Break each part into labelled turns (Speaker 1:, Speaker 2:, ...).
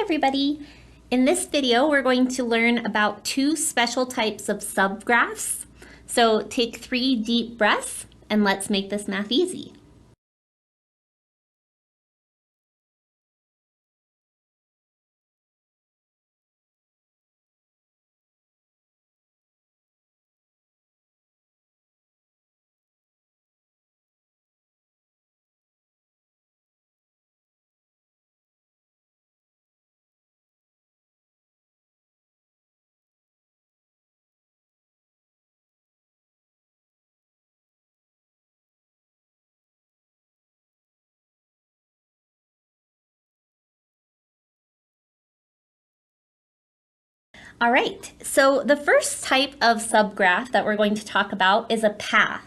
Speaker 1: everybody! In this video, we're going to learn about two special types of subgraphs. So take 3 deep breaths and let's make this math easy. All right, so the first type of subgraph that we're going to talk about is a path.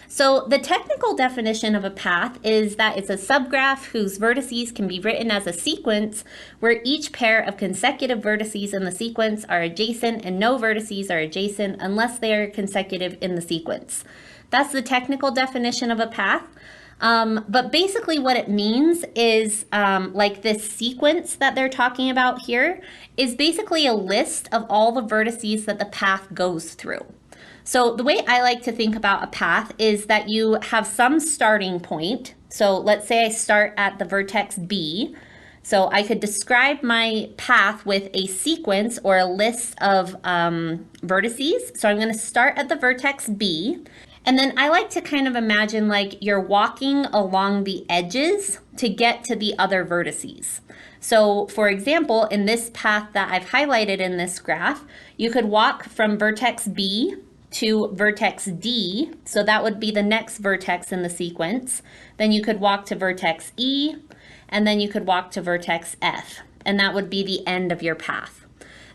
Speaker 1: So the technical definition of a path is that it's a subgraph whose vertices can be written as a sequence where each pair of consecutive vertices in the sequence are adjacent and no vertices are adjacent unless they are consecutive in the sequence. That's the technical definition of a path. But basically what it means is like this sequence that they're talking about here is basically a list of all the vertices that the path goes through. So the way I like to think about a path is that you have some starting point. So let's say I start at the vertex B. So I could describe my path with a sequence or a list of vertices. So I'm going to start at the vertex B. And then I like to kind of imagine like you're walking along the edges to get to the other vertices. So for example, in this path that I've highlighted in this graph, you could walk from vertex B to vertex D. So that would be the next vertex in the sequence. Then you could walk to vertex E, and then you could walk to vertex F. And that would be the end of your path.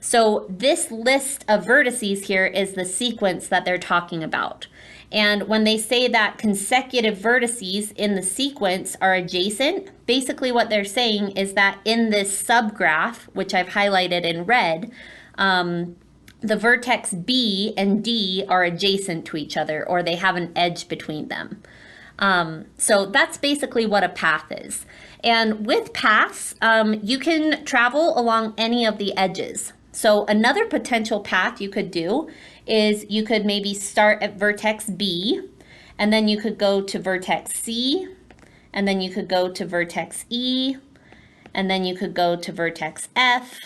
Speaker 1: So this list of vertices here is the sequence that they're talking about. And when they say that consecutive vertices in the sequence are adjacent, basically what they're saying is that in this subgraph, which I've highlighted in red, the vertex B and D are adjacent to each other, or they have an edge between them. So that's basically what a path is. And with paths, you can travel along any of the edges. So another potential path you could do is you could maybe start at vertex B, and then you could go to vertex C, and then you could go to vertex E, and then you could go to vertex F,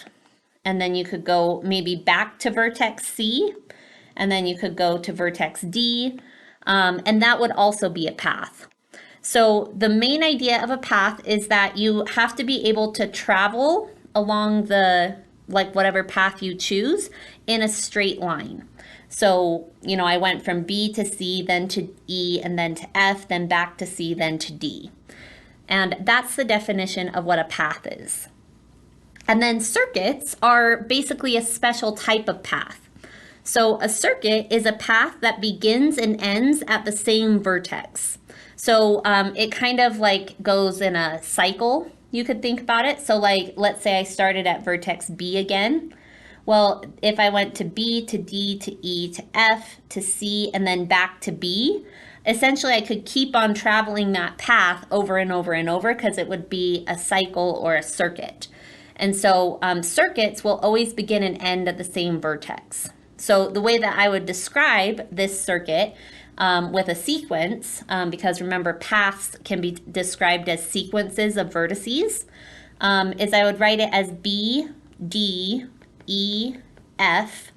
Speaker 1: and then you could go maybe back to vertex C, and then you could go to vertex D, and that would also be a path. So the main idea of a path is that you have to be able to travel along the, like whatever path you choose in a straight line. So, you know, I went from B to C, then to E, and then to F, then back to C, then to D. And that's the definition of what a path is. And then circuits are basically a special type of path. So a circuit is a path that begins and ends at the same vertex. So it kind of like goes in a cycle, you could think about it. So like, let's say I started at vertex B again. Well, if I went to B to D to E to F to C and then back to B, essentially I could keep on traveling that path over and over and over because it would be a cycle or a circuit. And so circuits will always begin and end at the same vertex. So the way that I would describe this circuit with a sequence, because remember paths can be described as sequences of vertices, is I would write it as B, D, E, F,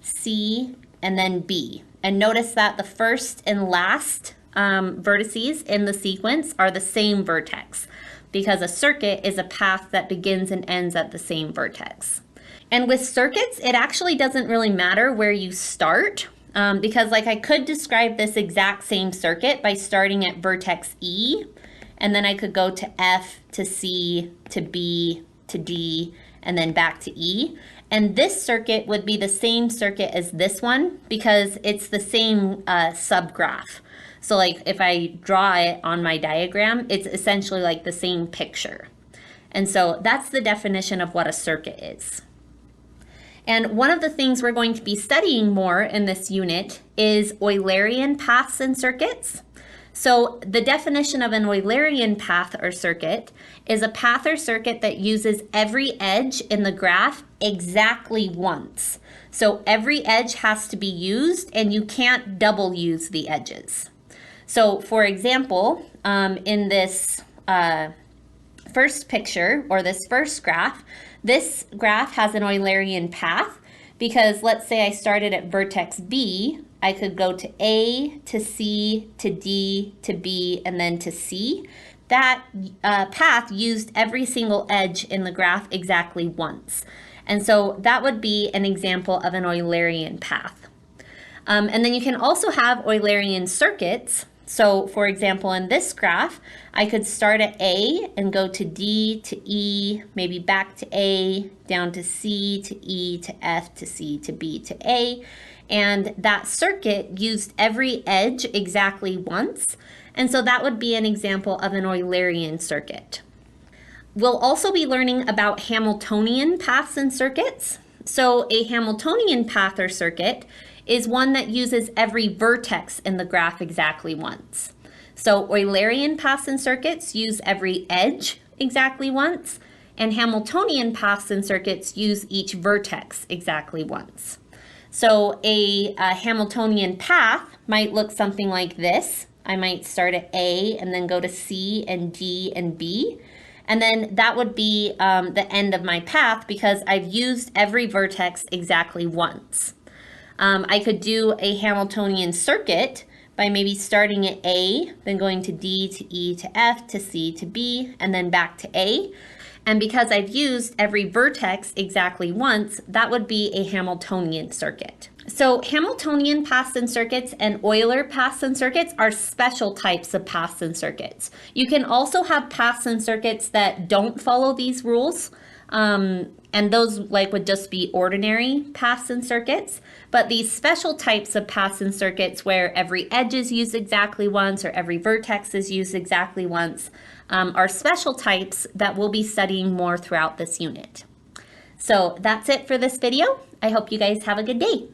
Speaker 1: C, and then B. And notice that the first and last vertices in the sequence are the same vertex, because a circuit is a path that begins and ends at the same vertex. And with circuits, it actually doesn't really matter where you start, because like I could describe this exact same circuit by starting at vertex E, and then I could go to F to C to B to D, and then back to E. And this circuit would be the same circuit as this one because it's the same subgraph. So like if I draw it on my diagram, it's essentially like the same picture. And so that's the definition of what a circuit is. And one of the things we're going to be studying more in this unit is Eulerian paths and circuits. So the definition of an Eulerian path or circuit is a path or circuit that uses every edge in the graph exactly once. So every edge has to be used and you can't double use the edges. So for example, in this first picture or this first graph, this graph has an Eulerian path because let's say I started at vertex B, I could go to A, to C, to D, to B, and then to C. That path used every single edge in the graph exactly once. And so that would be an example of an Eulerian path. And then you can also have Eulerian circuits. So for example, in this graph, I could start at A and go to D to E, maybe back to A, down to C to E to F to C to B to A. And that circuit used every edge exactly once. And so that would be an example of an Eulerian circuit. We'll also be learning about Hamiltonian paths and circuits. So a Hamiltonian path or circuit is one that uses every vertex in the graph exactly once. So Eulerian paths and circuits use every edge exactly once, and Hamiltonian paths and circuits use each vertex exactly once. So a Hamiltonian path might look something like this. I might start at A and then go to C and D and B. And then that would be the end of my path because I've used every vertex exactly once. I could do a Hamiltonian circuit by maybe starting at A, then going to D to E to F to C to B, and then back to A. And because I've used every vertex exactly once, that would be a Hamiltonian circuit. So Hamiltonian paths and circuits and Euler paths and circuits are special types of paths and circuits. You can also have paths and circuits that don't follow these rules. And those would just be ordinary paths and circuits. But these special types of paths and circuits where every edge is used exactly once or every vertex is used exactly once are special types that we'll be studying more throughout this unit. So that's it for this video. I hope you guys have a good day.